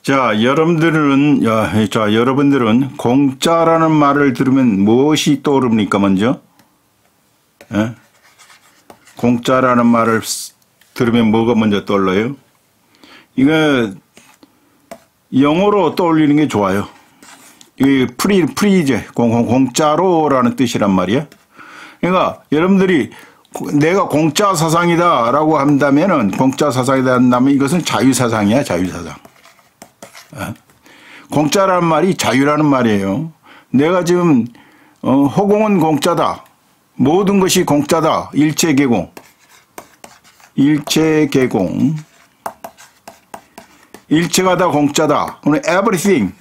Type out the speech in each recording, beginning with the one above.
자, 여러분들은 공짜라는 말을 들으면 무엇이 떠오릅니까, 먼저? 예? 공짜라는 말을 들으면 뭐가 먼저 떠올라요? 이거, 영어로 떠올리는 게 좋아요. 이게 프리제, 공짜로라는 뜻이란 말이야. 그러니까, 여러분들이 내가 공짜 사상이다 라고 한다면은, 공짜 사상이다 한다면 이것은 자유사상이야, 자유사상. 공짜라는 말이 자유라는 말이에요. 내가 지금 허공은 공짜다. 모든 것이 공짜다. 일체개공. 일체개공. 일체가 다 공짜다. 오늘 everything.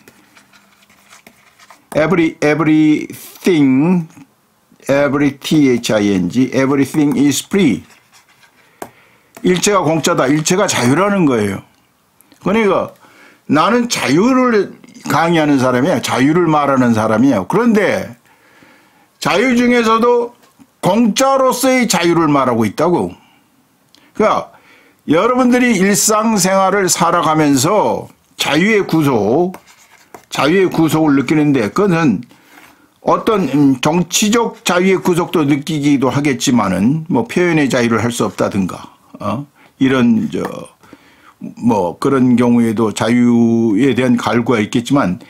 everything. everything is free. 일체가 공짜다. 일체가 자유라는 거예요. 그러니까 나는 자유를 강의하는 사람이에요. 자유를 말하는 사람이에요. 그런데 자유 중에서도 공짜로서의 자유를 말하고 있다고. 그러니까 여러분들이 일상생활을 살아가면서 자유의 구속을 느끼는데 그것은 어떤 정치적 자유의 구속도 느끼기도 하겠지만은 뭐 표현의 자유를 할 수 없다든가 이런 그런 경우에도 자유에 대한 갈구가 있겠지만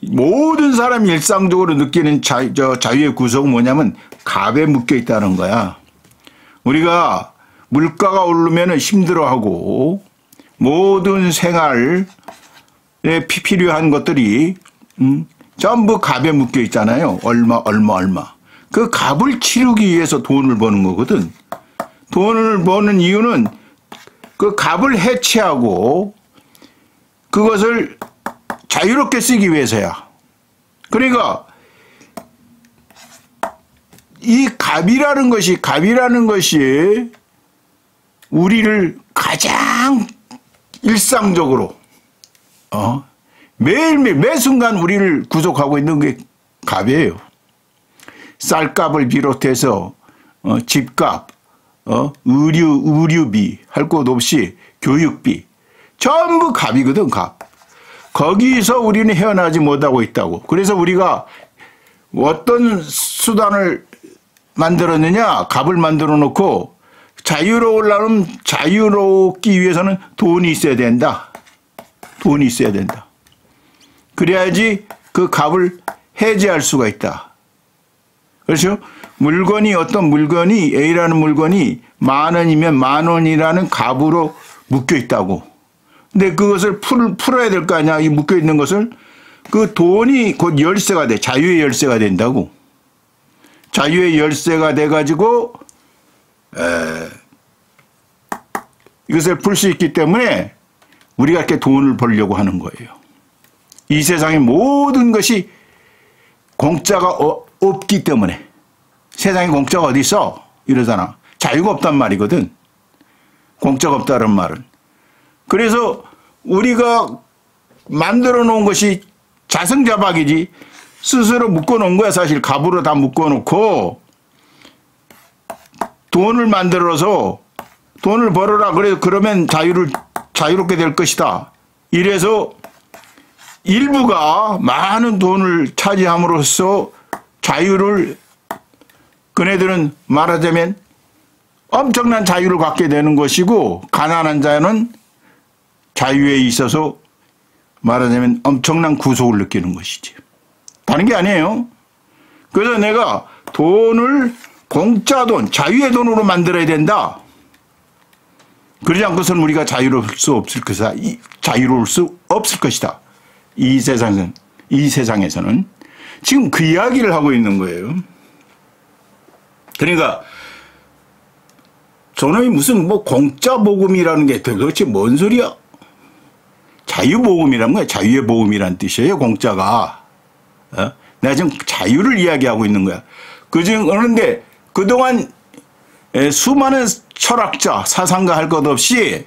모든 사람이 일상적으로 느끼는 자유의 구속은 뭐냐면 갑에 묶여 있다는 거야. 우리가 물가가 오르면 힘들어하고 모든 생활에 필요한 것들이 전부 갑에 묶여 있잖아요. 얼마. 그 갑을 치르기 위해서 돈을 버는 거거든. 돈을 버는 이유는 그 갑을 해체하고 그것을 자유롭게 쓰기 위해서야. 그러니까 이 갑이라는 것이 우리를 가장 일상적으로 매일매일 매 순간 우리를 구속하고 있는 게 갑이에요. 쌀값을 비롯해서 집값, 의류비 할 것 없이 교육비 전부 갑이거든. 갑. 거기서 우리는 헤어나지 못하고 있다고. 그래서 우리가 어떤 수단을 만들었느냐. 갑을 만들어 놓고 자유로우려면 자유롭기 위해서는 돈이 있어야 된다. 돈이 있어야 된다. 그래야지 그 갑을 해제할 수가 있다. 그렇죠? 어떤 물건이 A라는 물건이 10,000원이면 10,000원이라는 갑으로 묶여 있다고. 근데 그것을 풀어야 될 거 아니야. 이 묶여 있는 것을. 그 돈이 곧 열쇠가 돼. 자유의 열쇠가 된다고. 자유의 열쇠가 돼가지고 이것을 풀 수 있기 때문에 우리가 이렇게 돈을 벌려고 하는 거예요. 이 세상의 모든 것이 공짜가 없기 때문에. 세상에 공짜가 어디 있어? 이러잖아. 자유가 없단 말이거든. 공짜가 없다는 말은. 그래서 우리가 만들어 놓은 것이 자승자박이지 스스로 묶어 놓은 거야. 사실 갑으로 다 묶어 놓고 돈을 만들어서 돈을 벌어라. 그러면 자유롭게 될 것이다. 이래서 일부가 많은 돈을 차지함으로써 자유를 그네들은 말하자면 엄청난 자유를 갖게 되는 것이고 가난한 자는 자유에 있어서 말하자면 엄청난 구속을 느끼는 것이지. 다른 게 아니에요. 그래서 내가 돈을 공짜 돈, 자유의 돈으로 만들어야 된다. 그러지 않고서는 우리가 자유로울 수 없을 것이다. 이 세상에서는 지금 그 이야기를 하고 있는 거예요. 그러니까 저놈이 무슨 공짜 복음이라는 게 도대체 뭔 소리야? 자유복음이란 거야. 자유의 복음이란 뜻이에요. 공짜가. 내가 지금 자유를 이야기하고 있는 거야. 그런데 그동안 수많은 철학자, 사상가 할 것 없이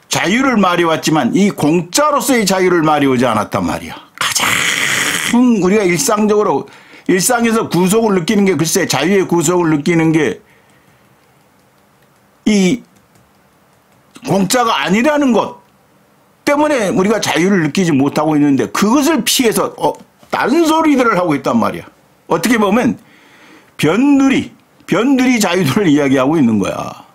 자유를 말해왔지만 이 공짜로서의 자유를 말해오지 않았단 말이야. 가장 우리가 일상에서 구속을 느끼는 게 글쎄 자유의 구속을 느끼는 게 이 공짜가 아니라는 것 때문에 우리가 자유를 느끼지 못하고 있는데 그것을 피해서 다른 소리들을 하고 있단 말이야. 어떻게 보면 변두리 자유를 이야기하고 있는 거야.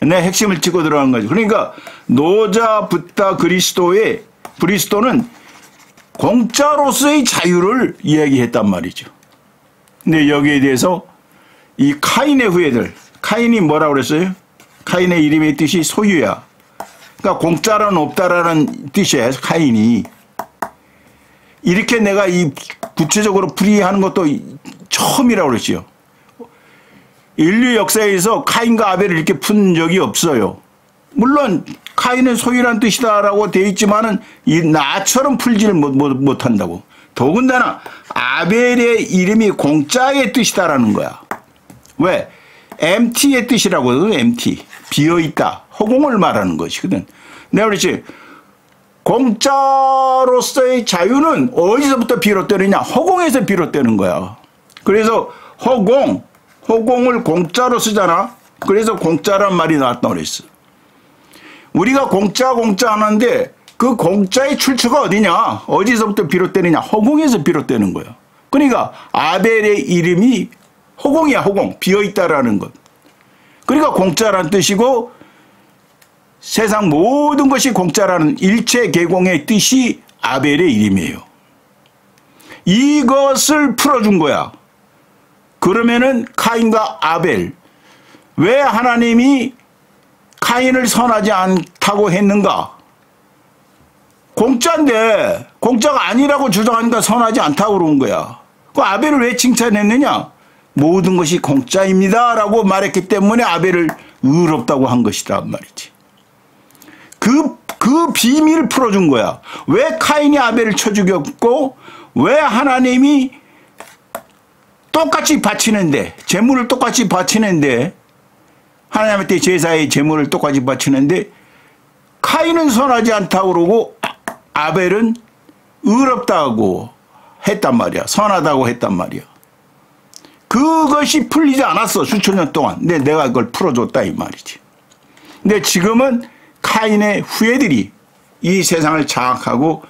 내 핵심을 찍고 들어가는 거지. 그러니까 노자 붓다 그리스도는 공짜로서의 자유를 이야기했단 말이죠. 근데 여기에 대해서 이 카인의 후예들, 카인이 뭐라고 그랬어요? 카인의 이름의 뜻이 소유야. 그러니까 공짜는 없다라는 뜻이에요. 카인이. 이렇게 내가 이 구체적으로 풀이하는 것도 처음이라고 그랬지요. 인류 역사에서 카인과 아벨을 이렇게 푼 적이 없어요. 물론 카인은 소유란 뜻이다라고 되어 있지만은 이 나처럼 풀지를 못한다고. 더군다나 아벨의 이름이 공짜의 뜻이다라는 거야. 왜? empty의 뜻이라고 해도 empty. 비어있다. 허공을 말하는 것이거든. 내가 그랬지. 공짜로서의 자유는 어디서부터 비롯되느냐? 허공에서 비롯되는 거야. 그래서 허공을 공짜로 쓰잖아. 그래서 공짜란 말이 나왔다고 그랬어. 우리가 공짜 하는데 그 공짜의 출처가 어디냐? 어디서부터 비롯되느냐? 허공에서 비롯되는 거야. 그러니까 아벨의 이름이 허공이야. 허공. 비어있다라는 것. 그러니까 공짜라는 뜻이고 세상 모든 것이 공짜라는 일체 계공의 뜻이 아벨의 이름이에요. 이것을 풀어준 거야. 그러면은 카인과 아벨, 왜 하나님이 카인을 선하지 않다고 했는가? 공짜인데 공짜가 아니라고 주장하니까 선하지 않다고 그런 거야. 그 아벨을 왜 칭찬했느냐? 모든 것이 공짜입니다 라고 말했기 때문에 아벨을 의롭다고 한 것이란 말이지. 그 비밀을 풀어준 거야. 왜 카인이 아벨을 쳐 죽였고 왜 하나님이 똑같이 바치는데 제물을 똑같이 바치는데 하나님한테 제사의 제물을 똑같이 바치는데 카인은 선하지 않다고 그러고 아벨은 의롭다고 했단 말이야. 선하다고 했단 말이야. 그것이 풀리지 않았어. 수천 년 동안. 근데 내가 그걸 풀어줬다 이 말이지. 근데 지금은 카인의 후예들이 이 세상을 장악하고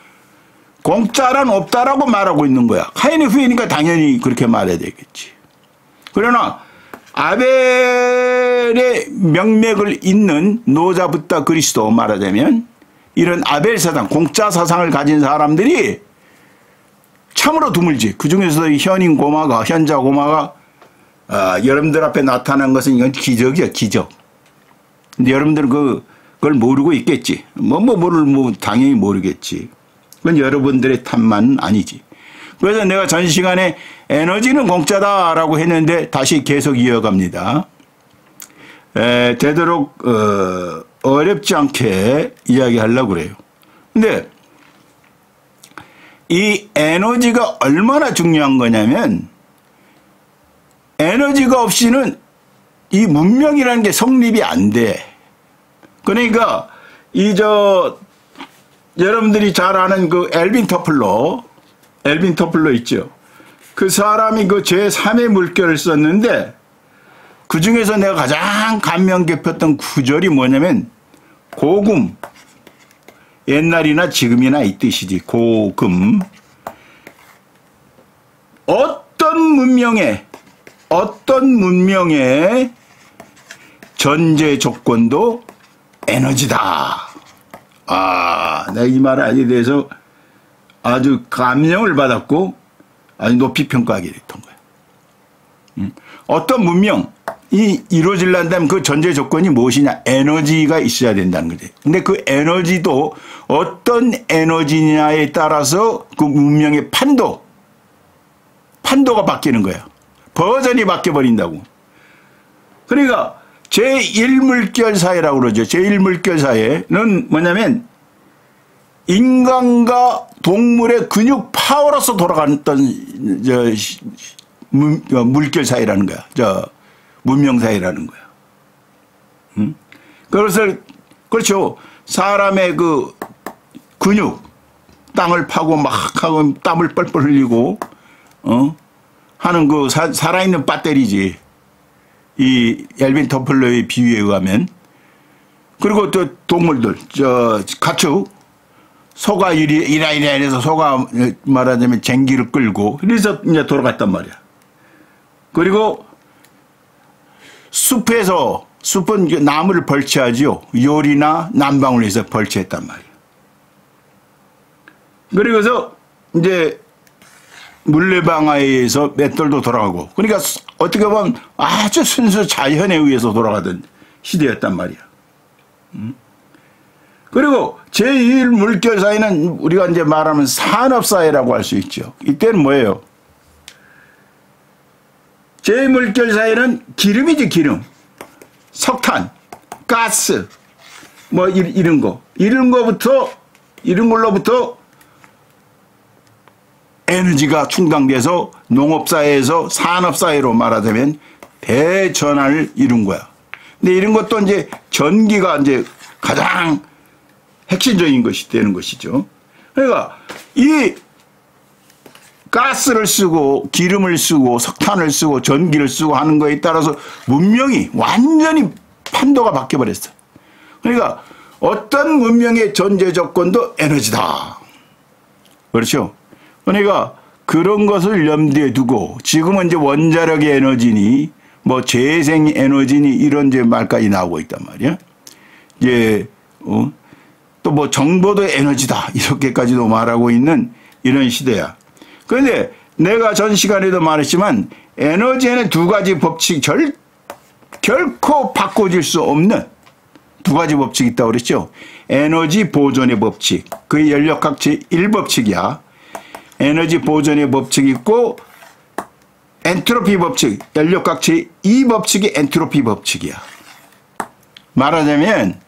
공짜란 없다라고 말하고 있는 거야. 카인의 후예니까 당연히 그렇게 말해야 되겠지. 그러나 아벨의 명맥을 잇는 노자 붓다 그리스도 말하자면 이런 아벨 사상, 공짜 사상을 가진 사람들이 참으로 드물지. 그중에서도 현자 고마가 여러분들 앞에 나타난 것은 이건 기적이야. 기적. 근데 여러분들은 그걸 모르고 있겠지. 당연히 모르겠지. 그건 여러분들의 탓만은 아니지. 그래서 내가 전 시간에 에너지는 공짜다라고 했는데 다시 계속 이어갑니다. 되도록 어렵지 않게 이야기하려고 그래요. 근데 이 에너지가 얼마나 중요한 거냐면 에너지가 없이는 이 문명이라는 게 성립이 안 돼. 그러니까 여러분들이 잘 아는 그 엘빈 터플러 있죠. 그 사람이 그 제3의 물결을 썼는데 그 중에서 내가 가장 감명 깊었던 구절이 뭐냐면 고금. 옛날이나 지금이나 이 뜻이지. 고금. 어떤 문명의 전제 조건도 에너지다. 내가 이 말을 알게 돼서 아주 감명을 받았고 아주 높이 평가하게 됐던 거야. 어떤 문명이 이루어지려면 그 전제 조건이 무엇이냐? 에너지가 있어야 된다는 거지. 근데 그 에너지도 어떤 에너지냐에 따라서 그 문명의 판도가 바뀌는 거야. 버전이 바뀌어버린다고. 그러니까 제1물결 사회라고 그러죠. 제1물결 사회는 뭐냐면 인간과 동물의 근육 파워로서 돌아갔던 물결 사회라는 거야. 문명 사회라는 거야. 그래서 그렇죠. 사람의 그 근육 땅을 파고 막 하고 땀을 뻘뻘 흘리고 하는 그 살아있는 배터리지. 이 엘빈 터플러의 비유에 의하면 그리고 또 동물들, 가축, 소가 이라 해서 소가 말하자면 쟁기를 끌고, 그래서 이제 돌아갔단 말이야. 그리고 숲은 나무를 벌채하지요. 요리나 난방을 해서 벌채했단 말이야. 그리고서 이제 물레방아에 의해서 맷돌도 돌아가고, 그러니까 어떻게 보면 아주 순수 자연에 의해서 돌아가던 시대였단 말이야. 그리고 제1물결사회는 우리가 이제 말하면 산업사회라고 할 수 있죠. 이때는 뭐예요? 제1물결사회는 기름이지, 기름. 석탄, 가스, 뭐 이런 거. 이런 걸로부터 에너지가 충당돼서 농업사회에서 산업사회로 말하자면 대전환을 이룬 거야. 근데 이런 것도 이제 전기가 이제 가장 핵심적인 것이 되는 것이죠. 그러니까 이 가스를 쓰고 기름을 쓰고 석탄을 쓰고 전기를 쓰고 하는 거에 따라서 문명이 완전히 판도가 바뀌어버렸어. 그러니까 어떤 문명의 존재 조건도 에너지다. 그렇죠? 그러니까 그런 것을 염두에 두고 지금은 이제 원자력의 에너지니 뭐 재생 에너지니 이런 이제 말까지 나오고 있단 말이야. 이제 또 뭐 정보도 에너지다 이렇게까지도 말하고 있는 이런 시대야. 그런데 내가 전 시간에도 말했지만 에너지에는 두 가지 법칙 결코 바꿔질 수 없는 두 가지 법칙이 있다고 그랬죠. 에너지 보존의 법칙, 그게 연력학체 1법칙이야. 에너지 보존의 법칙이 있고 엔트로피 법칙, 연력학체 2법칙이 엔트로피 법칙이야. 말하자면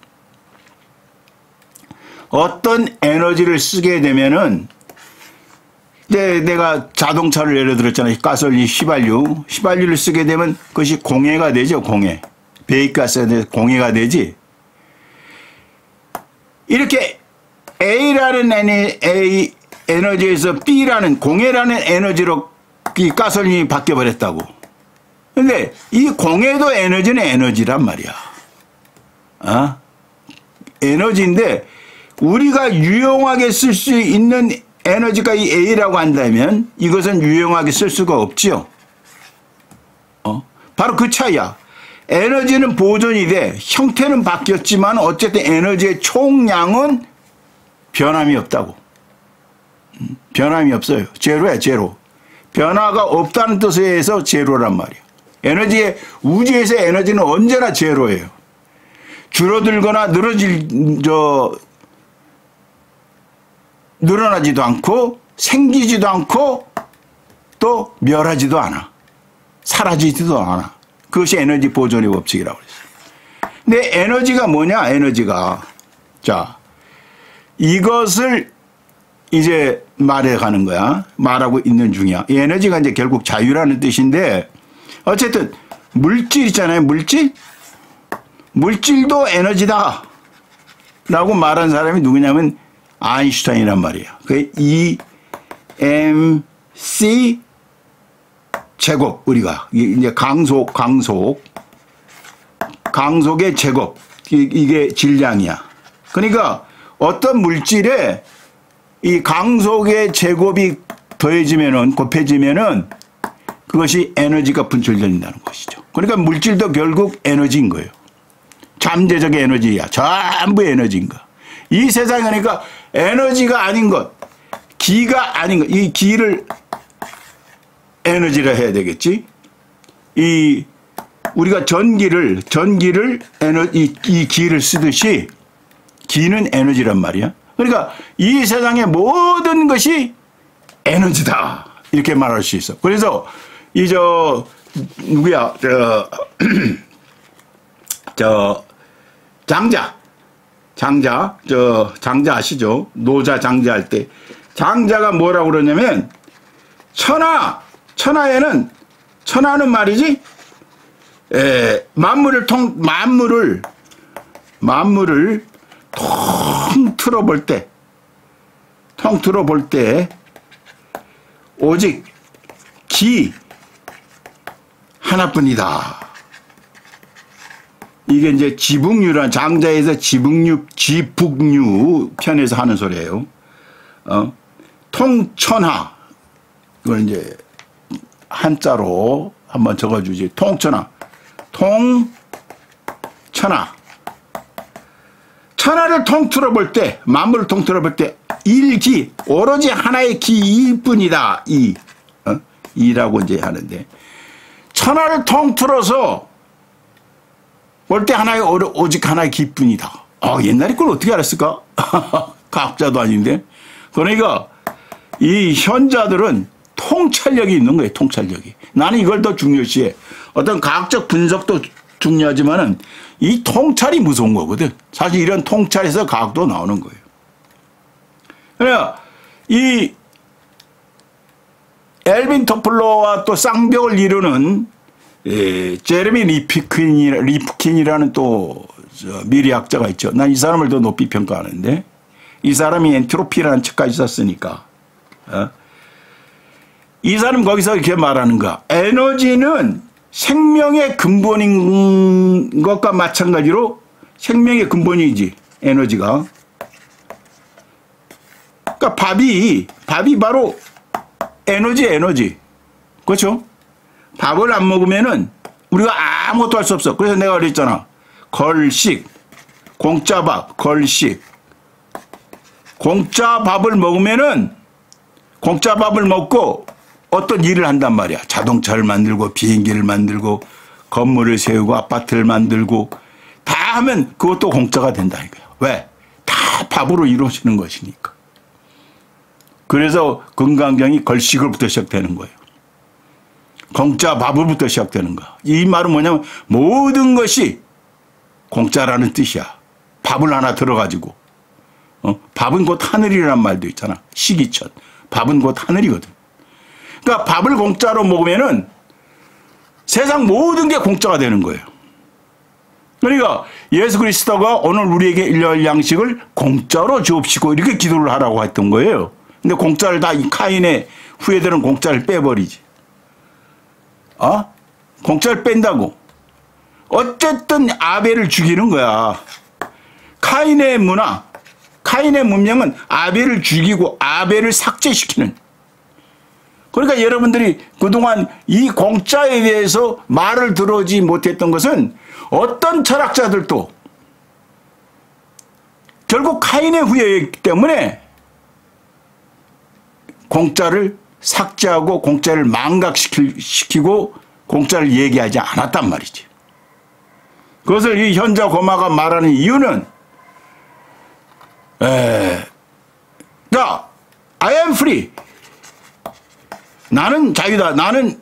어떤 에너지를 쓰게 되면은 내가 자동차를 예를 들었잖아요. 가솔린 휘발유를 쓰게 되면 그것이 공해가 되죠. 공해. 배기가스에 대해서 공해가 되지. 이렇게 A라는 에너지에서 B라는 공해라는 에너지로 이 가솔린이 바뀌어버렸다고. 근데 이 공해도 에너지는 에너지란 말이야. 에너지인데 우리가 유용하게 쓸 수 있는 에너지가 이 A라고 한다면 이것은 유용하게 쓸 수가 없지요. 바로 그 차이야. 에너지는 보존이 돼. 형태는 바뀌었지만 어쨌든 에너지의 총량은 변함이 없다고. 변함이 없어요. 제로야, 제로. 변화가 없다는 뜻에 의해서 제로란 말이야. 우주에서 에너지는 언제나 제로예요. 줄어들거나 늘어나지도 않고 생기지도 않고 또 멸하지도 않아. 사라지지도 않아. 그것이 에너지 보존의 법칙이라고 그랬어요. 근데 에너지가 뭐냐? 에너지가. 자, 이것을 이제 말해가는 거야. 말하고 있는 중이야. 이 에너지가 이제 결국 자유라는 뜻인데 어쨌든 물질 있잖아요. 물질도 에너지다. 라고 말한 사람이 누구냐면 아인슈타인이란 말이야. 그 EmC 제곱 우리가 이제 강속의 제곱 이게 질량이야. 그러니까 어떤 물질에 이 강속의 제곱이 더해지면은 곱해지면은 그것이 에너지가 분출된다는 것이죠. 그러니까 물질도 결국 에너지인 거예요. 잠재적 에너지야. 전부 에너지인 거. 이 세상에 그러니까 에너지가 아닌 것, 기가 아닌 것, 이 기를 에너지라 해야 되겠지. 우리가 전기를 이 기를 쓰듯이 기는 에너지란 말이야. 그러니까 이 세상의 모든 것이 에너지다. 이렇게 말할 수 있어. 그래서 누구야? 장자 아시죠? 노자 장자할 때 장자가 뭐라고 그러냐면 천하는 말이지 만물을 통틀어 볼 때 오직 기 하나뿐이다. 이게 이제 지북류란 장자에서 지북류 편에서 하는 소리예요. 통천하. 이걸 이제 한자로 한번 적어주지. 통천하. 통천하. 천하를 통틀어 볼 때, 만물을 통틀어 볼 때, 일기, 오로지 하나의 기일 뿐이다. 이라고 이제 하는데, 천하를 통틀어서 볼 때 하나의, 오직 하나의 기뿐이다. 옛날에 그걸 어떻게 알았을까? 과학자도 아닌데. 그러니까, 이 현자들은 통찰력이 있는 거예요, 통찰력이. 나는 이걸 더 중요시해. 어떤 과학적 분석도 중요하지만은 이 통찰이 무서운 거거든. 사실 이런 통찰에서 과학도 나오는 거예요. 그러니까 이 엘빈 토플러와 또 쌍벽을 이루는 제레미 리프킨이라는 또 미래학자가 있죠. 난 이 사람을 더 높이 평가하는데 이 사람이 엔트로피라는 책까지 썼으니까 이 사람 거기서 이렇게 말하는 거야. 에너지는 생명의 근본인 것과 마찬가지로 생명의 근본이지, 에너지가. 그러니까 밥이 바로 에너지. 그렇죠? 밥을 안 먹으면은 우리가 아무것도 할 수 없어. 그래서 내가 그랬잖아. 걸식, 공짜밥, 걸식. 공짜 밥을 먹으면은 공짜 밥을 먹고 어떤 일을 한단 말이야. 자동차를 만들고 비행기를 만들고 건물을 세우고 아파트를 만들고 다 하면 그것도 공짜가 된다 이거야. 왜? 다 밥으로 이루어지는 것이니까. 그래서 건강경이 걸식으로부터 시작되는 거예요. 공짜 밥으로부터 시작되는 거야. 이 말은 뭐냐면 모든 것이 공짜라는 뜻이야. 밥을 하나 들어가지고. 밥은 곧 하늘이라는 말도 있잖아. 시기천. 밥은 곧 하늘이거든. 그러니까 밥을 공짜로 먹으면은 세상 모든 게 공짜가 되는 거예요. 그러니까 예수 그리스도가 오늘 우리에게 일용할 양식을 공짜로 주옵시고 이렇게 기도를 하라고 했던 거예요. 근데 공짜를 다 이 카인의 후예들은 공짜를 빼버리지. 공짜를 뺀다고. 어쨌든 아벨을 죽이는 거야. 카인의 문화, 카인의 문명은 아벨을 죽이고 아벨을 삭제시키는. 그러니까 여러분들이 그동안 이 공짜에 대해서 말을 들어오지 못했던 것은 어떤 철학자들도 결국 카인의 후예이기 때문에 공짜를 삭제하고 공짜를 망각시키고 공짜를 얘기하지 않았단 말이지. 그것을 이 현자 고마가 말하는 이유는 I am free. 나는 자유다. 나는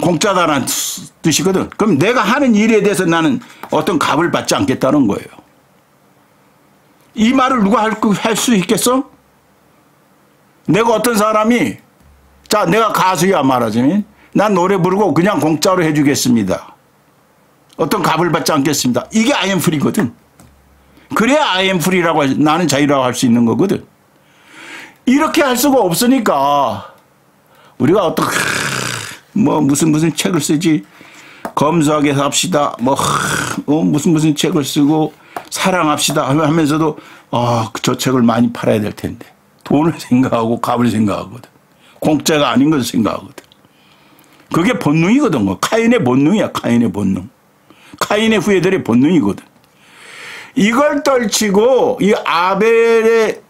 공짜다라는 뜻이거든. 그럼 내가 하는 일에 대해서 나는 어떤 값을 받지 않겠다는 거예요. 이 말을 누가 할 수 있겠어? 내가 어떤 사람이 내가 가수야 말하자면 난 노래 부르고 그냥 공짜로 해주겠습니다. 어떤 값을 받지 않겠습니다. 이게 I am free거든. 그래야 I am free라고 나는 자유라고 할 수 있는 거거든. 이렇게 할 수가 없으니까 우리가 어떻게 무슨 책을 쓰지, 검소하게 삽시다, 무슨 책을 쓰고 사랑합시다 하면서도 저 책을 많이 팔아야 될 텐데 돈을 생각하고 값을 생각하거든. 공짜가 아닌 것을 생각하거든. 그게 본능이거든. 카인의 본능이야. 카인의 본능. 카인의 후예들의 본능이거든. 이걸 떨치고 이 아벨의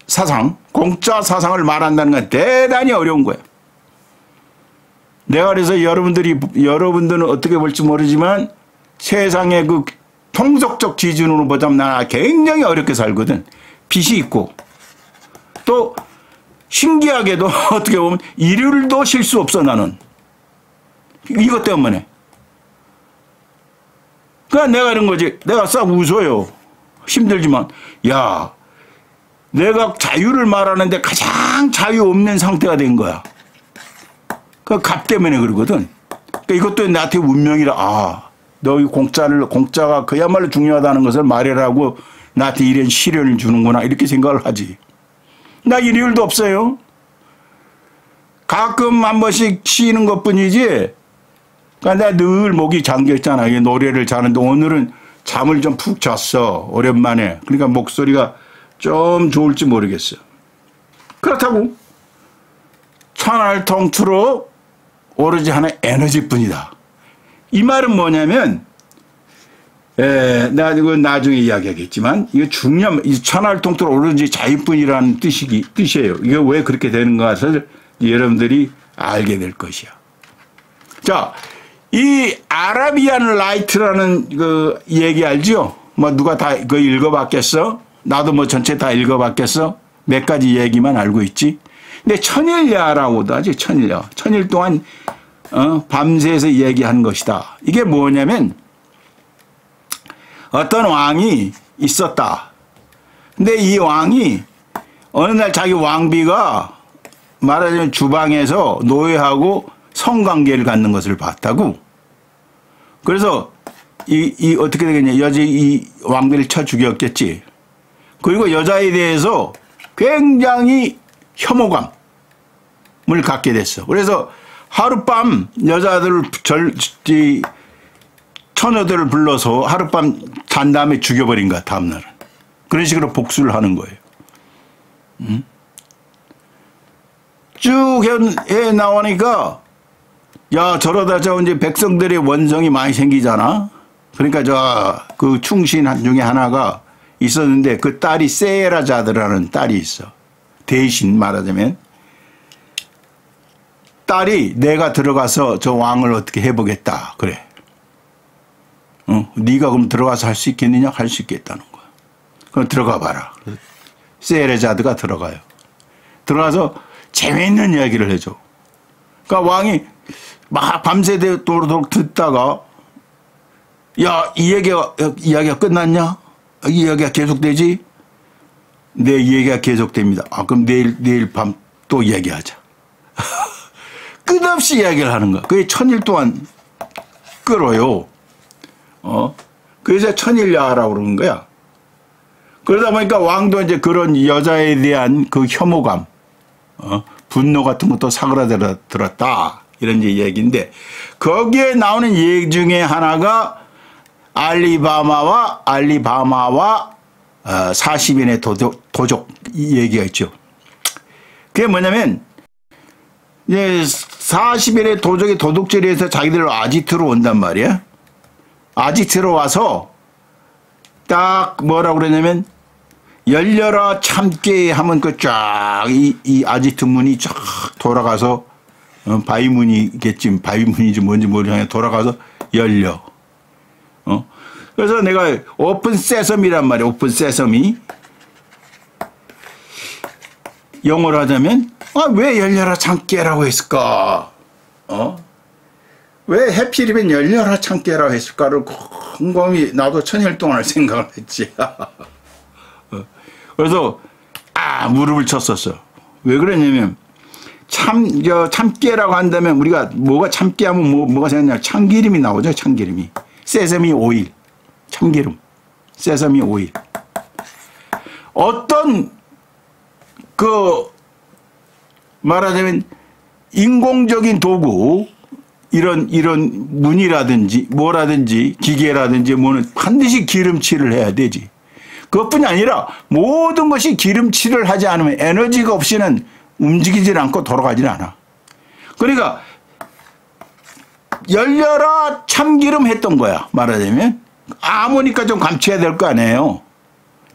사상, 공짜 사상을 말한다는 건 대단히 어려운 거야. 내가 그래서 여러분들은 어떻게 볼지 모르지만 세상의 그 통속적 기준으로 보자면 나 굉장히 어렵게 살거든. 빚이 있고 또 신기하게도 어떻게 보면 일요일도 쉴 수 없어 나는. 이것 때문에. 그러니까 내가 이런 거지. 내가 싹 웃어요. 힘들지만 야 내가 자유를 말하는데 가장 자유 없는 상태가 된 거야. 그 값 때문에 그러거든. 그러니까 이것도 나한테 운명이라. 너 이 공짜가 그야말로 중요하다는 것을 말해라고 나한테 이런 시련을 주는구나 이렇게 생각을 하지. 나 일요일도 없어요. 가끔 한 번씩 쉬는 것뿐이지. 그러니까 내가 늘 목이 잠겨 있잖아. 노래를 잘하는데 오늘은 잠을 좀 푹 잤어. 오랜만에. 그러니까 목소리가 좀 좋을지 모르겠어. 그렇다고 천하통틀어 오로지 하나의 에너지뿐이다. 이 말은 뭐냐면 나 이거 나중에 이야기하겠지만 이거 중요한 이 천하통틀어 오로지 자유뿐이라는 뜻이에요. 이게 왜 그렇게 되는 것을 여러분들이 알게 될 것이야. 자, 이 아라비안 라이트라는 그 얘기 알죠? 뭐 누가 다 그거 읽어봤겠어? 나도 뭐 전체 다 읽어봤겠어? 몇 가지 얘기만 알고 있지. 근데 천일야라고도 하지. 천일야. 천일 동안 밤새서 얘기하는 것이다. 이게 뭐냐면 어떤 왕이 있었다. 근데 이 왕이 어느 날 자기 왕비가 말하자면 주방에서 노예하고 성관계를 갖는 것을 봤다고. 그래서 이 어떻게 되겠냐. 이 왕비를 쳐 죽였겠지. 그리고 여자에 대해서 굉장히 혐오감을 갖게 됐어. 그래서 하룻밤 여자들을 처녀들을 불러서 하룻밤 잔 다음에 죽여버린 거야. 다음날은. 그런 식으로 복수를 하는 거예요. 쭉 해 나오니까 야 저러다 저 이제 백성들의 원정이 많이 생기잖아. 그러니까 그 충신 중에 하나가 있었는데 그 딸이 세라자드라는 딸이 있어. 대신 말하자면 딸이 내가 들어가서 저 왕을 어떻게 해보겠다 그래. 네가 그럼 들어가서 할 수 있겠느냐? 할 수 있겠다는 거야. 그럼 들어가 봐라. 세레자드가 들어가요. 들어가서 재미있는 이야기를 해줘. 그러니까 왕이 막 밤새도록 듣다가 야, 이야기가 끝났냐? 이 이야기가 계속되지? 네, 이 얘기가 계속됩니다. 아, 그럼 내일 밤 또 이야기하자. 끝없이 이야기를 하는 거야. 그게 1000일 동안 끌어요. 그래서 천일야라고 그러는 거야. 그러다 보니까 왕도 이제 그런 여자에 대한 그 혐오감, 분노 같은 것도 사그라들었다. 이런 이제 얘기인데, 거기에 나오는 얘기 중에 하나가 알리바마와 40인의 도적 이 얘기가 있죠. 그게 뭐냐면, 이제 40인의 도적이 도둑질을 해서 자기들 아지트로 온단 말이야. 아지트로 와서 딱 뭐라고 그러냐면 열려라 참깨 하면 그 쫙 이 아지트 문이 쫙 돌아가서 바위문이겠지. 바위문인지 뭔지 모르겠는데 돌아가서 열려. 그래서 내가 오픈 세서미란 말이야. 오픈 세서미. 영어로 하자면 왜 열려라 참깨라고 했을까? 왜 해필이면 열려라 참깨라고 했을까를 곰곰이 나도 1000일 동안 생각을 했지. 그래서 무릎을 쳤었어. 왜 그러냐면 참깨라고 한다면 우리가 뭐가 참깨하면 뭐가 생각나냐? 참기름이 나오죠. 참기름이. 세서미 오일. 참기름. 세서미 오일. 어떤 말하자면 인공적인 도구 이런 문이라든지 뭐라든지 기계라든지 뭐는 반드시 기름칠을 해야 되지. 그것뿐이 아니라 모든 것이 기름칠을 하지 않으면 에너지가 없이는 움직이질 않고 돌아가질 않아. 그러니까 열려라 참기름 했던 거야. 말하자면 아무니까 좀 감춰야 될 거 아니에요.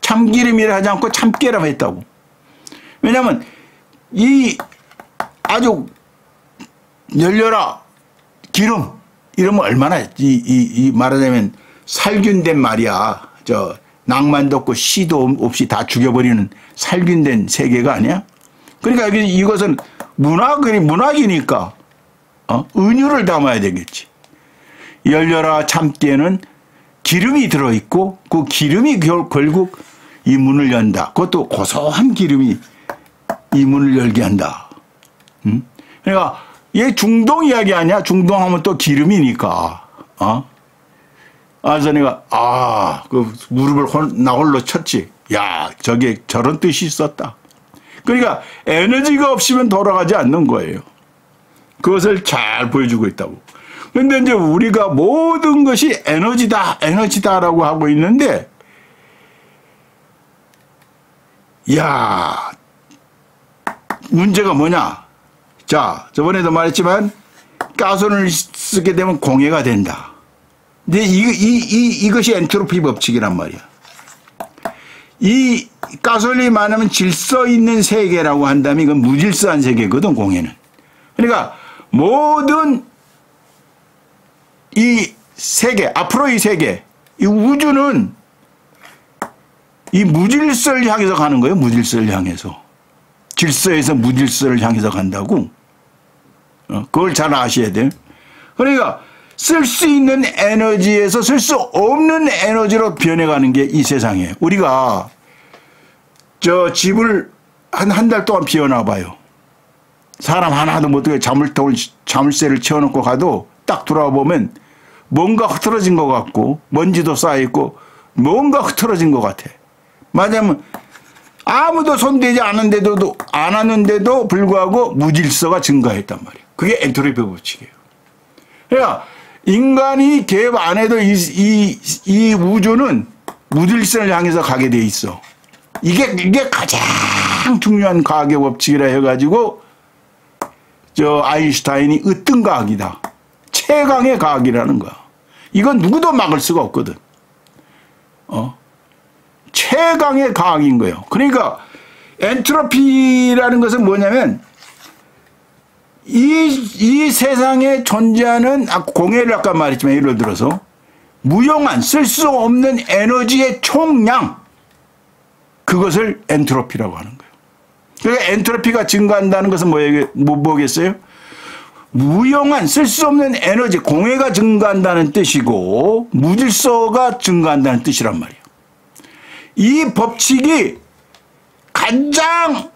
참기름이라 하지 않고 참깨라고 했다고. 왜냐하면 이 아주 열려라 기름 이러면 얼마나 이 말하자면 살균된 말이야. 낭만도 없고 시도 없이 다 죽여버리는 살균된 세계가 아니야. 그러니까 이것은 문학이니까 은유를 담아야 되겠지. 열려라 참깨는 기름이 들어있고 그 기름이 결국 이 문을 연다. 그것도 고소한 기름이 이 문을 열게 한다. 그러니까 얘 중동 이야기 아니야? 중동하면 또 기름이니까. 그래서 내가 그 무릎을 나 홀로 쳤지. 야, 저게 저런 뜻이 있었다. 그러니까 에너지가 없으면 돌아가지 않는 거예요. 그것을 잘 보여주고 있다고. 근데 이제 우리가 모든 것이 에너지다, 에너지다라고 하고 있는데, 야, 문제가 뭐냐? 자, 저번에도 말했지만, 가스를 쓰게 되면 공해가 된다. 근데 이것이 엔트로피 법칙이란 말이야. 이 가솔린이 많으면 질서 있는 세계라고 한다면 이건 무질서한 세계거든, 공해는. 그러니까 모든 이 세계, 앞으로 이 세계, 이 우주는 이 무질서를 향해서 가는 거예요. 무질서를 향해서. 질서에서 무질서를 향해서 간다고. 그걸 잘 아셔야 돼요. 그러니까 쓸 수 있는 에너지에서 쓸 수 없는 에너지로 변해가는 게 이 세상이에요. 우리가 저 집을 한 달 동안 비워놔 봐요. 사람 하나도 못 들게 자물쇠를 채워놓고 가도 딱 돌아와 보면 뭔가 흐트러진 것 같고 먼지도 쌓여있고 뭔가 흐트러진 것 같아. 맞으면 아무도 손대지 않았는데도 불구하고 무질서가 증가했단 말이에요. 그게 엔트로피 법칙이에요. 그러니까 인간이 개입 안 해도 이 우주는 무질서를 향해서 가게 돼 있어. 이게 가장 중요한 과학의 법칙이라 해가지고 저 아인슈타인이 으뜸 과학이다. 최강의 과학이라는 거야. 이건 누구도 막을 수가 없거든. 최강의 과학인 거예요. 그러니까 엔트로피라는 것은 뭐냐면 이 세상에 존재하는 공해를 아까 말했지만 예를 들어서 무용한 쓸 수 없는 에너지의 총량, 그것을 엔트로피라고 하는 거예요. 그러니까 엔트로피가 증가한다는 것은 뭐겠어요? 무용한 쓸 수 없는 에너지, 공해가 증가한다는 뜻이고 무질서가 증가한다는 뜻이란 말이에요. 이 법칙이 가장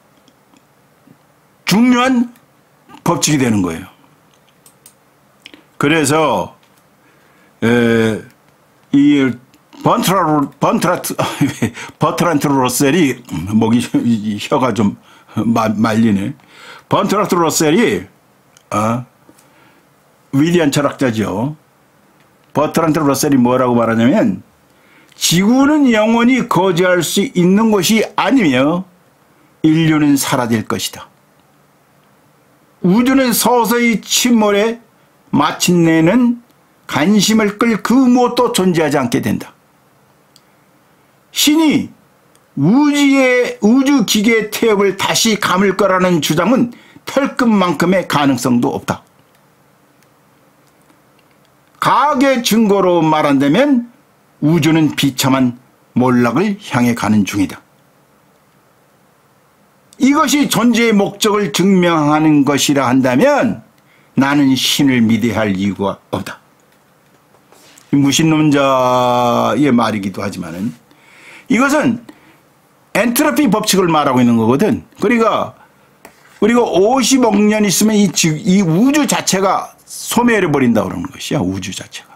중요한 법칙이 되는 거예요. 그래서 이 버트란트 러셀이 목이 혀가 좀 말리네. 버트란트 러셀이 위대한 철학자죠. 버트란트 러셀이 뭐라고 말하냐면 지구는 영원히 거주할 수 있는 곳이 아니며 인류는 사라질 것이다. 우주는 서서히 침몰해 마침내는 관심을 끌 그 무엇도 존재하지 않게 된다. 신이 우주 기계의 태엽을 다시 감을 거라는 주장은 털끝만큼의 가능성도 없다. 과학의 증거로 말한다면 우주는 비참한 몰락을 향해 가는 중이다. 이것이 존재의 목적을 증명하는 것이라 한다면 나는 신을 믿어야 할 이유가 없다. 무신론자의 말이기도 하지만은 이것은 엔트로피 법칙을 말하고 있는 거거든. 그러니까 우리가 50억 년 있으면 이 우주 자체가 소멸해 버린다 그러는 것이야. 우주 자체가.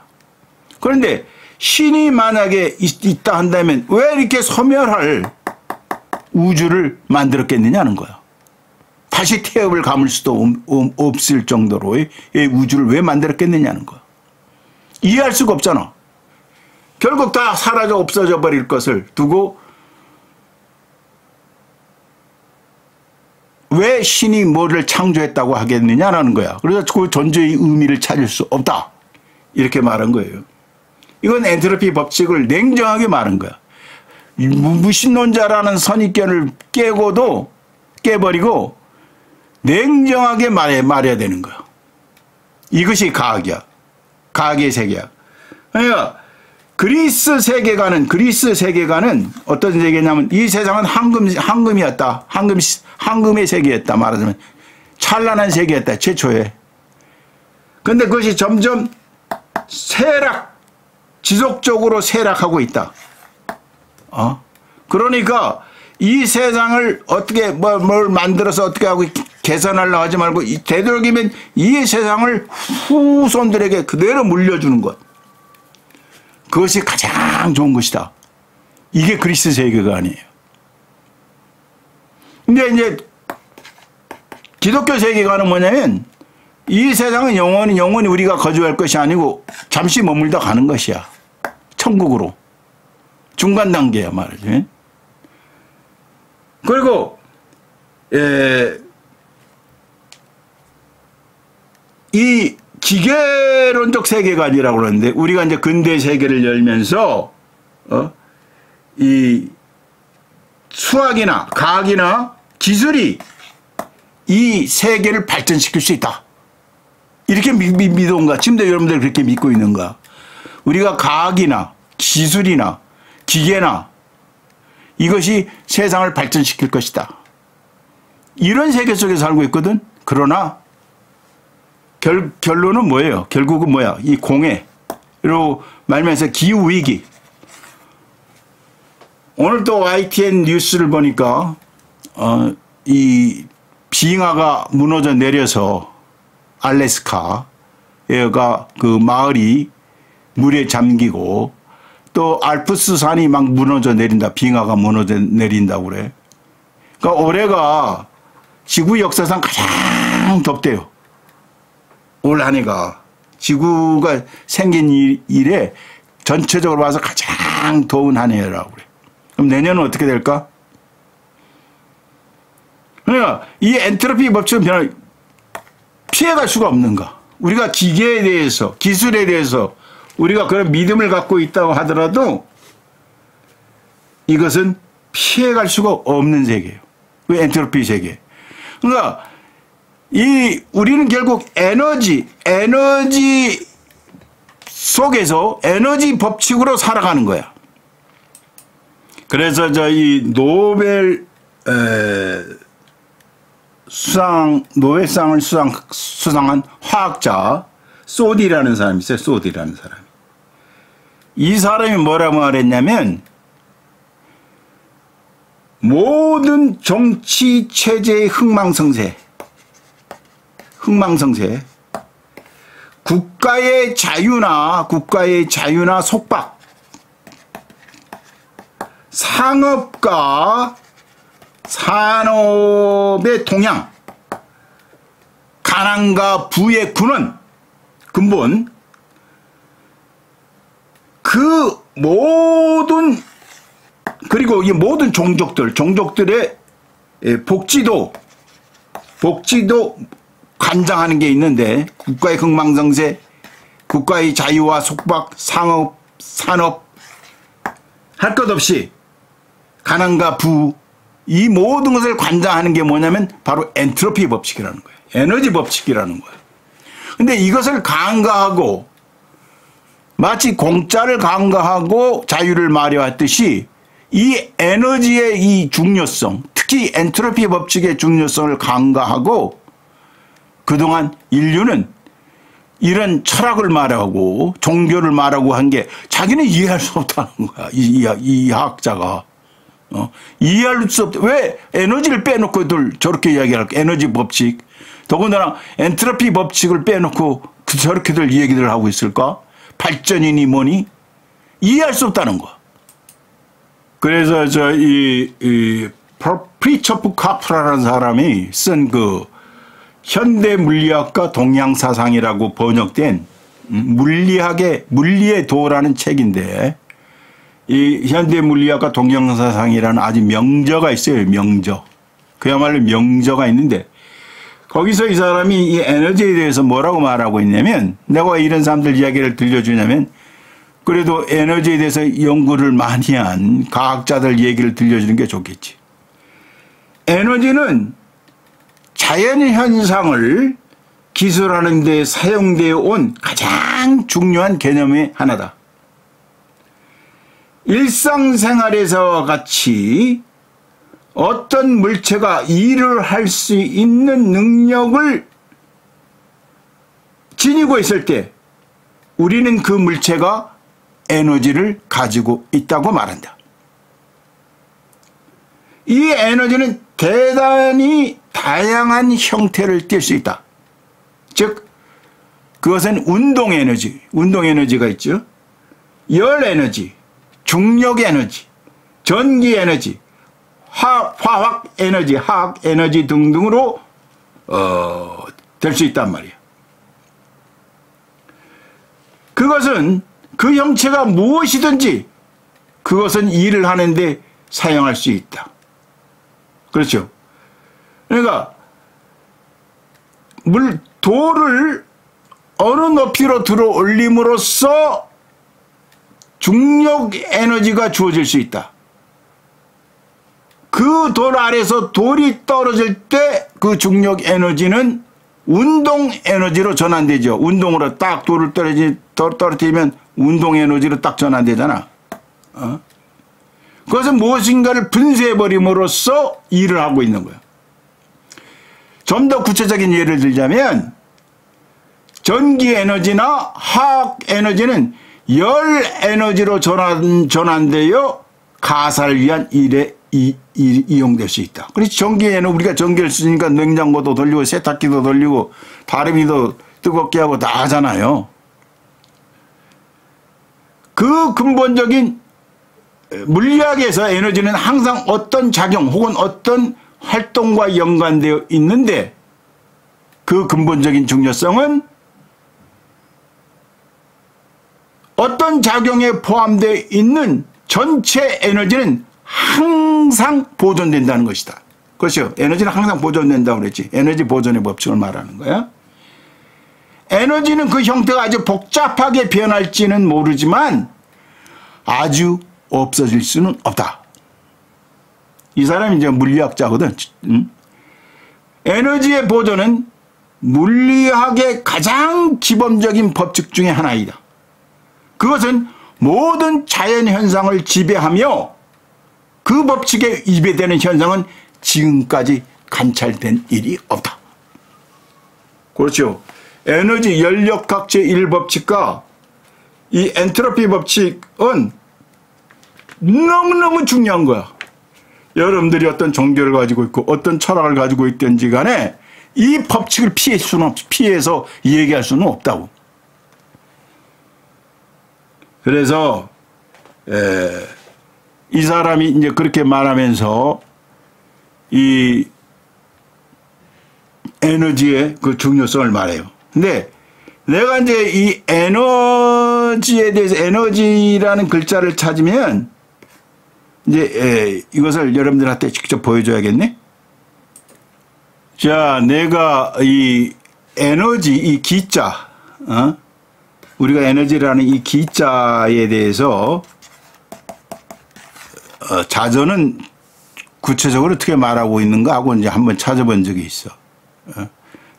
그런데 신이 만약에 있다 한다면 왜 이렇게 소멸할 우주를 만들었겠느냐는 거야. 다시 태엽을 감을 수도 없을 정도로 이 우주를 왜 만들었겠느냐는 거야. 이해할 수가 없잖아. 결국 다 사라져 없어져 버릴 것을 두고 왜 신이 뭐를 창조했다고 하겠느냐라는 거야. 그래서 그 존재의 의미를 찾을 수 없다. 이렇게 말한 거예요. 이건 엔트로피 법칙을 냉정하게 말한 거야. 무신론자라는 선입견을 깨버리고 냉정하게 말해야 되는 거야. 이것이 과학이야. 과학의 세계야. 그러니까 그리스 세계관은 어떤 세계냐면 이 세상은 황금이었다. 황금의 세계였다. 말하자면 찬란한 세계였다. 최초에. 근데 그것이 점점 지속적으로 쇠락하고 있다. 그러니까 이 세상을 어떻게 뭘 만들어서 어떻게 하고 개선하려고 하지 말고 되도록이면 이 세상을 후손들에게 그대로 물려주는 것. 그것이 가장 좋은 것이다. 이게 그리스 세계관이에요. 근데 이제 기독교 세계관은 뭐냐면 이 세상은 영원히 우리가 거주할 것이 아니고 잠시 머물다 가는 것이야. 천국으로. 중간 단계야 말이지. 그리고 이 기계론적 세계관이라고 그러는데 우리가 이제 근대 세계를 열면서 이 수학이나 과학이나 기술이 이 세계를 발전시킬 수 있다. 이렇게 믿어온가? 지금도 여러분들 그렇게 믿고 있는가? 우리가 과학이나 기술이나 기계나 이것이 세상을 발전시킬 것이다. 이런 세계 속에 살고 있거든. 그러나 결론은 뭐예요? 결국은 뭐야? 이 공해로 말면서 기후위기. 오늘 또 YTN 뉴스를 보니까 이 빙하가 무너져 내려서 알래스카가 그 마을이 물에 잠기고 또 알프스 산이 막 무너져 내린다. 빙하가 무너져 내린다고 그래. 그러니까 올해가 지구 역사상 가장 덥대요. 올 한 해가 지구가 생긴 이래 전체적으로 봐서 가장 더운 한 해라고 그래. 그럼 내년은 어떻게 될까? 그러니까 이 엔트로피 법칙은 변화 피해갈 수가 없는가? 우리가 기계에 대해서 기술에 대해서 우리가 그런 믿음을 갖고 있다고 하더라도 이것은 피해갈 수가 없는 세계예요. 왜 엔트로피 세계? 그러니까 우리는 결국 에너지 속에서 에너지 법칙으로 살아가는 거야. 그래서 이 노벨 노벨상을 수상한 화학자 소디라는 사람이 있어요. 소디라는 사람이. 이 사람이 뭐라고 말했냐면 모든 정치 체제의 흥망성쇠 국가의 자유나 속박 상업과 산업의 동향 가난과 부의 근본 그 모든 그리고 이 모든 종족들의 복지도 관장하는 게 있는데 국가의 흥망성쇠, 국가의 자유와 속박, 산업 할 것 없이 가난과 부 이 모든 것을 관장하는 게 뭐냐면 바로 엔트로피 법칙이라는 거예요. 에너지 법칙이라는 거예요. 근데 이것을 강화하고 마치 공짜를 강화하고 자유를 마련했듯이 이 에너지의 이 중요성, 특히 엔트로피 법칙의 중요성을 강화하고 그동안 인류는 이런 철학을 말하고 종교를 말하고 한 게 자기는 이해할 수 없다는 거야. 이 학자가. 이해할 수 없다. 왜 에너지를 빼놓고들 저렇게 이야기할까? 에너지 법칙. 더군다나 엔트로피 법칙을 빼놓고 저렇게들 얘기를 하고 있을까? 발전이니 뭐니? 이해할 수 없다는 거야. 그래서 프리처프 카프라라는 사람이 쓴 그 현대 물리학과 동양 사상이라고 번역된 물리의 도라는 책인데 이 현대 물리학과 동양 사상이라는 아주 명저가 있어요. 명저. 그야말로 명저가 있는데 거기서 이 사람이 이 에너지에 대해서 뭐라고 말하고 있냐면 내가 이런 사람들 이야기를 들려주냐면 그래도 에너지에 대해서 연구를 많이 한 과학자들 얘기를 들려주는 게 좋겠지. 에너지는 자연현상을 기술하는 데 사용되어 온 가장 중요한 개념의 하나다. 일상생활에서와 같이 어떤 물체가 일을 할 수 있는 능력을 지니고 있을 때 우리는 그 물체가 에너지를 가지고 있다고 말한다. 이 에너지는 대단히 다양한 형태를 띌 수 있다. 즉 그것은 운동 에너지가 있죠. 열 에너지, 중력 에너지, 전기 에너지, 화학 에너지 등등으로 될 수 있단 말이에요. 그것은 그 형체가 무엇이든지 그것은 일을 하는데 사용할 수 있다. 그렇죠. 그러니까 돌을 어느 높이로 들어 올림으로써 중력 에너지가 주어질 수 있다. 그 돌 아래서 돌이 떨어질 때 그 중력 에너지는 운동 에너지로 전환되죠. 운동으로 딱 돌을 떨어뜨리면 운동 에너지로 딱 전환되잖아. 그것은 무엇인가를 분쇄해버림으로써 일을 하고 있는 거야. 좀 더 구체적인 예를 들자면 전기 에너지나 화학 에너지는 열 에너지로 전환되어 가사를 위한 일에 이용될 수 있다. 그렇지. 전기 에너지, 우리가 전기를 쓰니까 냉장고도 돌리고 세탁기도 돌리고 다리미도 뜨겁게 하고 다 하잖아요. 그 근본적인 물리학에서 에너지는 항상 어떤 작용 혹은 어떤 활동과 연관되어 있는데 그 근본적인 중요성은 어떤 작용에 포함되어 있는 전체 에너지는 항상 보존된다는 것이다. 그렇죠. 에너지는 항상 보존된다고 그랬지. 에너지 보존의 법칙을 말하는 거야. 에너지는 그 형태가 아주 복잡하게 변할지는 모르지만 아주 없어질 수는 없다. 이 사람이 이제 물리학자거든. 에너지의 보존은 물리학의 가장 기본적인 법칙 중에 하나이다. 그것은 모든 자연 현상을 지배하며 그 법칙에 위배되는 현상은 지금까지 관찰된 일이 없다. 그렇죠. 에너지 열역학제 1법칙과 이 엔트로피 법칙은 너무너무 중요한 거야. 여러분들이 어떤 종교를 가지고 있고 어떤 철학을 가지고 있든지 간에 이 법칙을 피해서 얘기할 수는 없다고. 그래서 이 사람이 이제 그렇게 말하면서 이 에너지의 그 중요성을 말해요. 근데 내가 이제 이 에너지에 대해서 에너지라는 글자를 찾으면 이제 이것을 여러분들한테 직접 보여줘야겠네. 자, 내가 이 에너지, 이 기자, 우리가 에너지라는 이 기자에 대해서 자전은 구체적으로 어떻게 말하고 있는가 하고 이제 한번 찾아본 적이 있어.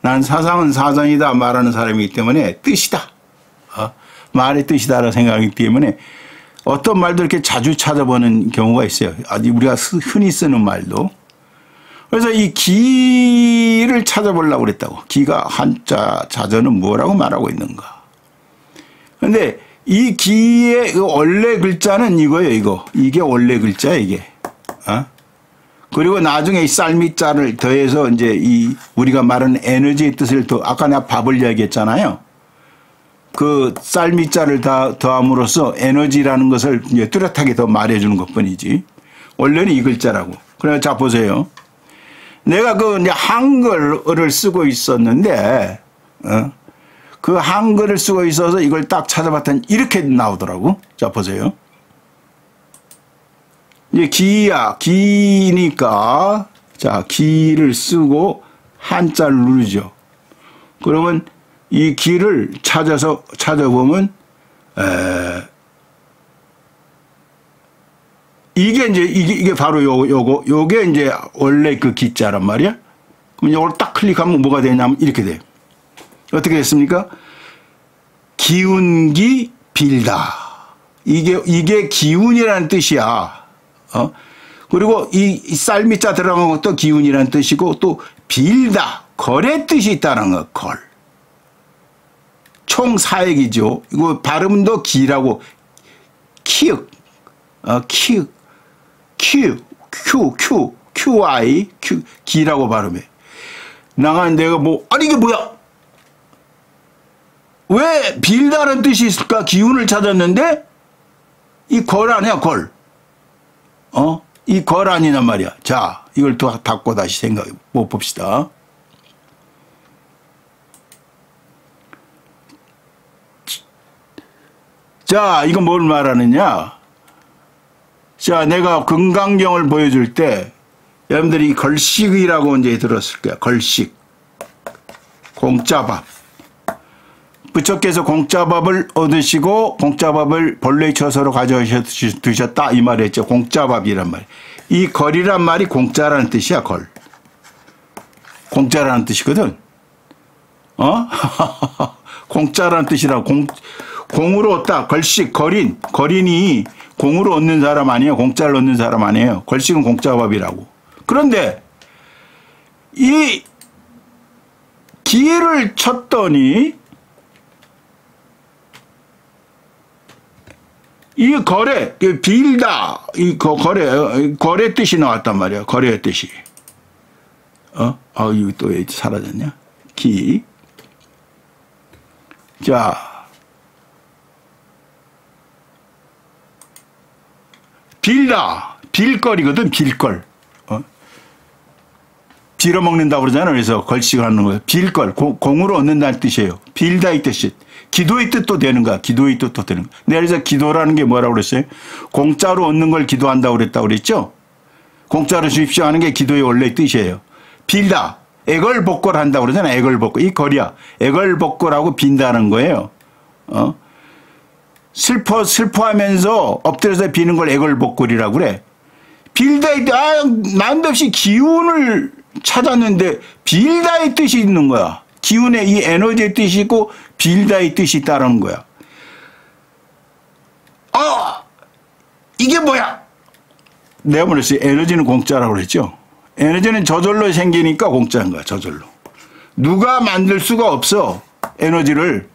난 사상은 사상이다 말하는 사람이기 때문에 뜻이다. 말의 뜻이다라고 생각하기 때문에 어떤 말도 이렇게 자주 찾아보는 경우가 있어요. 우리가 흔히 쓰는 말도. 그래서 이 기를 찾아보려고 그랬다고. 기가 한자 자전은 뭐라고 말하고 있는가. 그런데 이 기의 원래 글자는 이거예요. 이거. 이게 원래 글자야 이게. 그리고 나중에 이 쌀미자를 더해서 이제 이 우리가 말하는 에너지의 뜻을 더 아까 내가 밥을 이야기했잖아요. 그 쌀미자를 더함으로써 에너지라는 것을 이제 뚜렷하게 더 말해주는 것뿐이지. 원래는 이 글자라고. 그래서 자 보세요. 내가 그 이제 한글을 쓰고 있었는데, 그 한글을 쓰고 있어서 이걸 딱 찾아봤더니 이렇게 나오더라고. 자 보세요. 이제 기야, 기니까 자 기를 쓰고 한자를 누르죠. 그러면 이 기를 찾아보면 이게 이제 이게 바로 요게 이제 원래 그 기자란 말이야. 그럼 이걸 딱 클릭하면 뭐가 되냐면 이렇게 돼요. 어떻게 됐습니까? 기운기 빌다. 이게 기운이라는 뜻이야. 그리고 이 쌀미자 들어간 것도 기운이라는 뜻이고 또 빌다. 거래 뜻이 있다는 거. 걸. 총 4액이죠. 이거 발음도 기라고. 키읔. 키읔. QI. 기라고 발음해. 나간 내가 아니 이게 뭐야? 왜 빌다는 뜻이 있을까? 기운을 찾았는데 이 걸 아니야, 걸. 이 걸 아니란 말이야. 자, 이걸 또 닫고 다시 생각해 봅시다. 자, 이거 뭘 말하느냐? 자, 내가 금강경을 보여줄 때 여러분들이 걸식이라고 이제 들었을 거야. 걸식. 공짜밥. 부처께서 공짜밥을 얻으시고 공짜밥을 본래의 처소로 가져오셔 드셨다 이 말이었죠. 공짜밥이란 말. 이 걸이란 말이 공짜라는 뜻이야. 걸. 공짜라는 뜻이거든. 공짜라는 뜻이라고. 공으로 얻다. 걸식. 거린이 공으로 얻는 사람 아니에요. 공짜를 얻는 사람 아니에요. 걸식은 공짜밥이라고. 그런데 이 기를 쳤더니 이 거래, 빌다, 이 거래 뜻이 나왔단 말이야. 거래의 뜻이. 이거 또 왜 사라졌냐? 기. 자. 빌다. 빌거리거든, 빌걸. 빌어먹는다고 그러잖아요. 그래서 걸식하는 거예요. 빌걸. 공으로 얻는다는 뜻이에요. 빌다 이 뜻이. 기도의 뜻도 되는 거야. 기도의 뜻도 되는 거야. 그래서 기도라는 게 뭐라고 그랬어요? 공짜로 얻는 걸 기도한다고 그랬다고 그랬죠? 공짜로 주십시오 하는 게 기도의 원래 뜻이에요. 빌다. 애걸복걸한다고 그러잖아요. 애걸복걸. 이 거리야. 애걸복걸하고 빈다는 거예요. 슬퍼하면서 엎드려서 비는 걸 애걸복걸이라고 그래. 빌다의 뜻, 난데없이 기운을 찾았는데 빌다의 뜻이 있는 거야. 기운에 이 에너지의 뜻이 있고 빌다의 뜻이 있다는 거야. 이게 뭐야? 내가 말했어요. 에너지는 공짜라고 그랬죠. 에너지는 저절로 생기니까 공짜인 거야. 저절로. 누가 만들 수가 없어. 에너지를.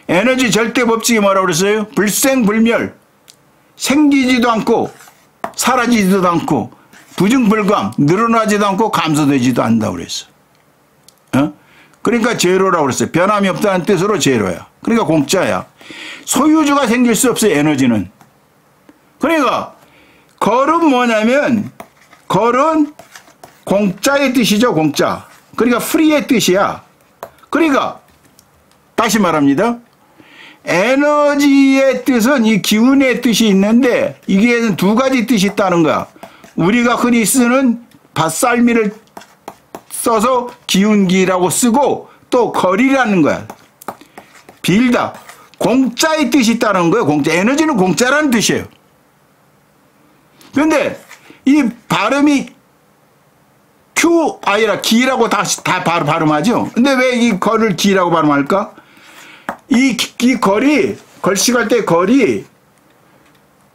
에너지 절대 법칙이 뭐라고 그랬어요? 불생불멸. 생기지도 않고 사라지지도 않고 부증불감. 늘어나지도 않고 감소되지도 않는다고 그랬어. 그러니까 제로라고 그랬어요. 변함이 없다는 뜻으로 제로야. 그러니까 공짜야. 소유주가 생길 수 없어요. 에너지는. 그러니까 걸은 뭐냐면 걸은 공짜의 뜻이죠. 공짜. 그러니까 프리의 뜻이야. 그러니까 다시 말합니다. 에너지의 뜻은 이 기운의 뜻이 있는데 이게 두 가지 뜻이 있다는 거야. 우리가 흔히 쓰는 밭쌀미를 써서 기운기라고 쓰고 또 거리라는 거야. 빌다. 공짜의 뜻이 있다는 거예요. 공짜. 에너지는 공짜라는 뜻이에요. 그런데 이 발음이 Q 아니라 기라고 다 발음하죠. 근데 왜 이 거를 기라고 발음할까? 이 거리, 걸식할 때 거리,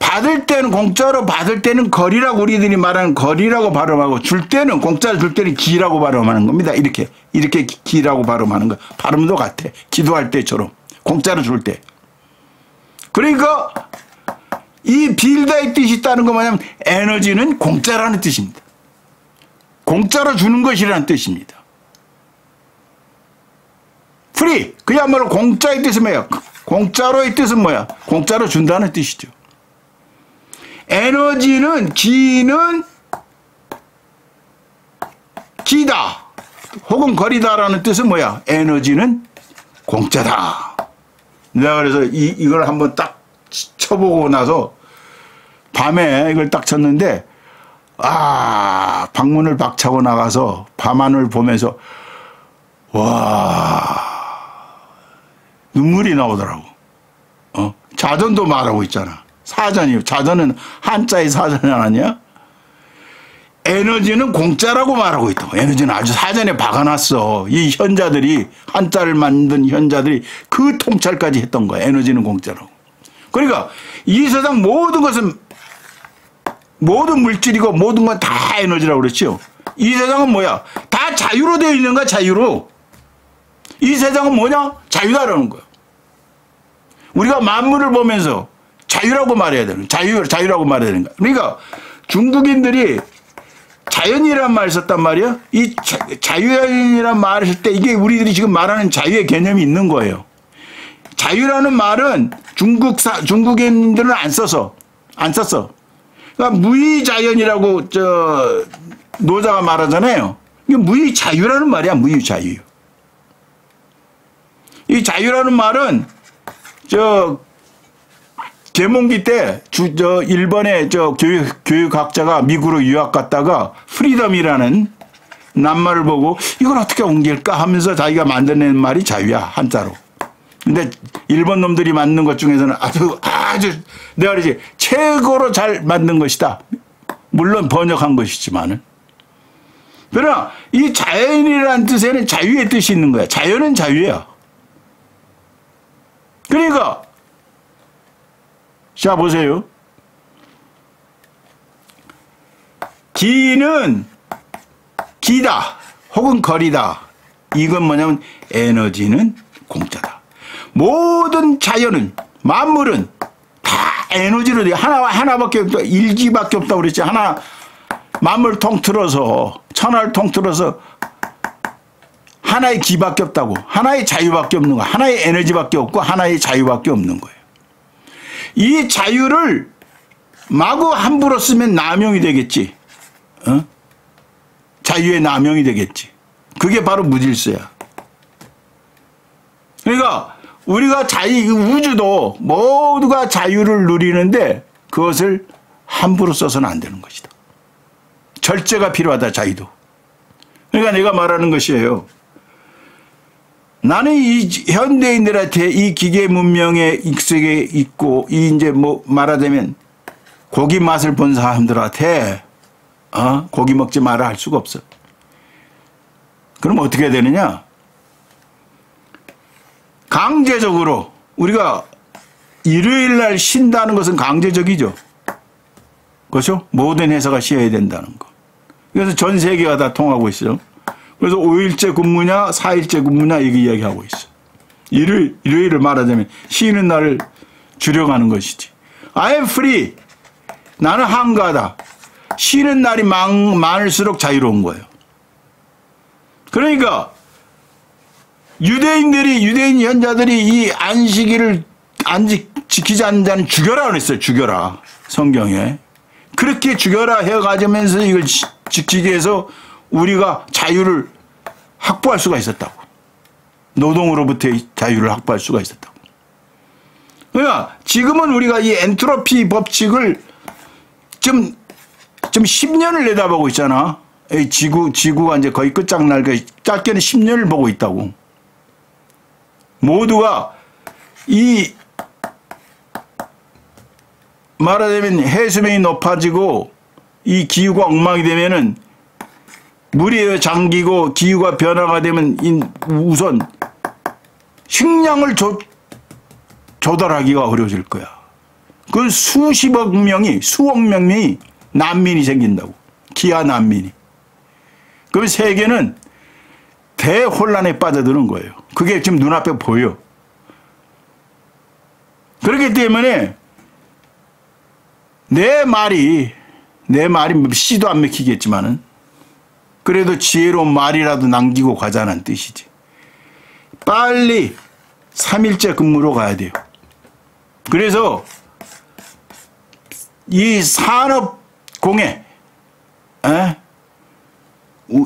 받을 때는 공짜로 받을 때는 거리라고 우리들이 말하는 거리라고 발음하고 줄 때는 공짜로 줄 때는 기라고 발음하는 겁니다. 이렇게 기라고 발음하는 거. 발음도 같아. 기도할 때처럼 공짜로 줄 때. 그러니까 이 빌다의 뜻이 있다는 거 뭐냐면 에너지는 공짜라는 뜻입니다. 공짜로 주는 것이라는 뜻입니다. 프리. 그야말로 공짜의 뜻은 뭐야? 공짜로의 뜻은 뭐야? 공짜로 준다는 뜻이죠. 에너지는 기는 기다 혹은 거리다라는 뜻은 뭐야? 에너지는 공짜다. 내가 그래서 이걸 한번 딱 쳐보고 나서 밤에 이걸 딱 쳤는데 방문을 박차고 나가서 밤하늘 보면서 와 눈물이 나오더라고. 자전도 말하고 있잖아. 사전이요. 자전은 한자의 사전이 아니야? 에너지는 공짜라고 말하고 있다고. 에너지는 아주 사전에 박아놨어. 이 현자들이, 한자를 만든 현자들이 그 통찰까지 했던 거야. 에너지는 공짜라고. 그러니까 이 세상 모든 것은, 모든 물질이고 모든 건 다 에너지라고 그랬죠. 이 세상은 뭐야? 다 자유로 되어 있는 거야. 자유로. 이 세상은 뭐냐? 자유다라는 거야. 우리가 만물을 보면서 자유라고 말해야 되는, 자유라고 말해야 되는 거야. 그러니까 중국인들이 자연이란 말을 썼단 말이야. 이 자유이란 말을 쓸 때 이게 우리들이 지금 말하는 자유의 개념이 있는 거예요. 자유라는 말은 중국인들은 안 썼어. 그러니까 무의자연이라고 노자가 말하잖아요. 이게 무의자유라는 말이야. 무의자유. 이 자유라는 말은 계몽기 때 일본의 교육학자가 미국으로 유학 갔다가 프리덤이라는 낱말을 보고 이걸 어떻게 옮길까 하면서 자기가 만들어낸 말이 자유야, 한자로. 근데 일본 놈들이 만든 것 중에서는 아주 내가 그러지 최고로 잘 만든 것이다. 물론 번역한 것이지만은. 그러나 이 자연이라는 뜻에는 자유의 뜻이 있는 거야. 자연은 자유야. 그러니까 자 보세요. 기는 기다 혹은 거리다. 이건 뭐냐면 에너지는 공짜다. 모든 자연은 만물은 다 에너지로 돼. 하나밖에 없다. 일기밖에 없다고 그랬지. 하나 만물 통틀어서 천하를 통틀어서 하나의 기밖에 없다고. 하나의 자유밖에 없는 거야. 하나의 에너지밖에 없고 하나의 자유밖에 없는 거예요. 이 자유를 마구 함부로 쓰면 남용이 되겠지. 자유의 남용이 되겠지. 그게 바로 무질서야. 그러니까 우리가 우주도 모두가 자유를 누리는데 그것을 함부로 써서는 안 되는 것이다. 절제가 필요하다, 자유도. 그러니까 내가 말하는 것이에요. 나는 이 현대인들한테 이 기계 문명에 익숙해 있고, 이제 말하자면 고기 맛을 본 사람들한테, 고기 먹지 마라 할 수가 없어. 그럼 어떻게 해야 되느냐? 강제적으로 우리가 일요일 날 쉰다는 것은 강제적이죠. 그렇죠? 모든 회사가 쉬어야 된다는 거. 그래서 전 세계가 다 통하고 있어요. 그래서 5일째 근무냐 4일째 근무냐 이게 이야기하고 있어. 일요일을 말하자면 쉬는 날을 줄여가는 것이지. I am free. 나는 한가하다. 쉬는 날이 많을수록 자유로운 거예요. 그러니까 유대인 현자들이 이 안식일을 지키지 않는 자는 죽여라 그랬어요. 죽여라. 성경에. 그렇게 죽여라 해가지면서 이걸 지키기 위해서 우리가 자유를 확보할 수가 있었다고. 노동으로부터의 자유를 확보할 수가 있었다고. 그러니까 지금은 우리가 이 엔트로피 법칙을 좀 10년을 내다보고 있잖아. 지구가 이제 거의 끝장날 짧게는 10년을 보고 있다고. 모두가 말하자면 해수면이 높아지고 이 기후가 엉망이 되면은 물이 잠기고 기후가 변화가 되면 우선 식량을 조달하기가 어려워질 거야. 그 수억 명이 난민이 생긴다고. 기아 난민이. 그럼 세계는 대혼란에 빠져드는 거예요. 그게 지금 눈앞에 보여. 그렇기 때문에 내 말이 씨도 안 맥히겠지만은 그래도 지혜로운 말이라도 남기고 가자는 뜻이지. 빨리 3일째 근무로 가야 돼요. 그래서 이 산업공해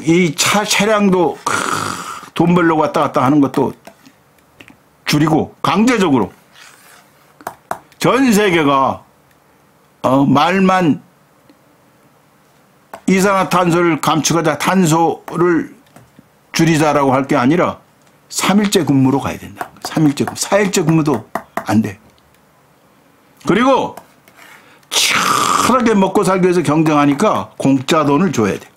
이 차량도 돈 벌려고 왔다 갔다 하는 것도 줄이고 강제적으로 전 세계가 말만 이산화탄소를 감축하자, 탄소를 줄이자라고 할 게 아니라 3일째 근무로 가야 된다. 3일째 근무. 4일째 근무도 안 돼. 그리고 치열하게 먹고 살기 위해서 경쟁하니까 공짜 돈을 줘야 돼.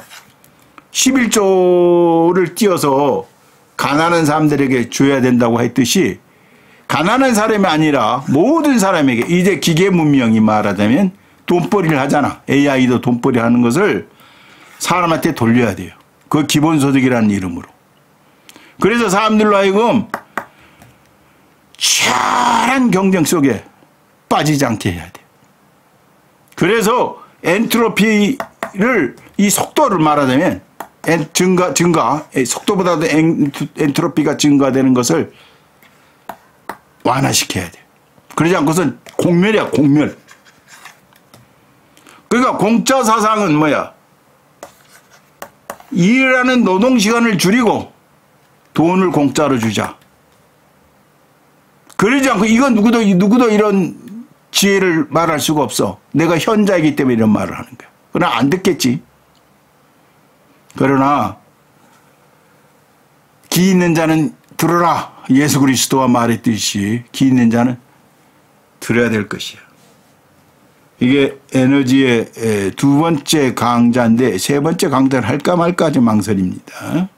11조를 띄어서 가난한 사람들에게 줘야 된다고 했듯이 가난한 사람이 아니라 모든 사람에게 이제 기계 문명이 말하자면 돈벌이를 하잖아. AI도 돈벌이 하는 것을 사람한테 돌려야 돼요. 그 기본소득이라는 이름으로. 그래서 사람들로 하여금 치열한 경쟁 속에 빠지지 않게 해야 돼요. 그래서 엔트로피를 이 속도를 말하자면 증가 속도보다도 엔트로피가 증가되는 것을 완화시켜야 돼요. 그러지 않고선 공멸이야, 공멸. 그러니까 공짜 사상은 뭐야? 일하는 노동시간을 줄이고 돈을 공짜로 주자. 그러지 않고 이건 누구도 이런 지혜를 말할 수가 없어. 내가 현자이기 때문에 이런 말을 하는 거야. 그러나 안 듣겠지. 그러나 기 있는 자는 들어라. 예수 그리스도가 말했듯이 기 있는 자는 들어야 될 것이야. 이게 에너지의 두 번째 강좌인데 세 번째 강좌를 할까 말까 좀 망설입니다.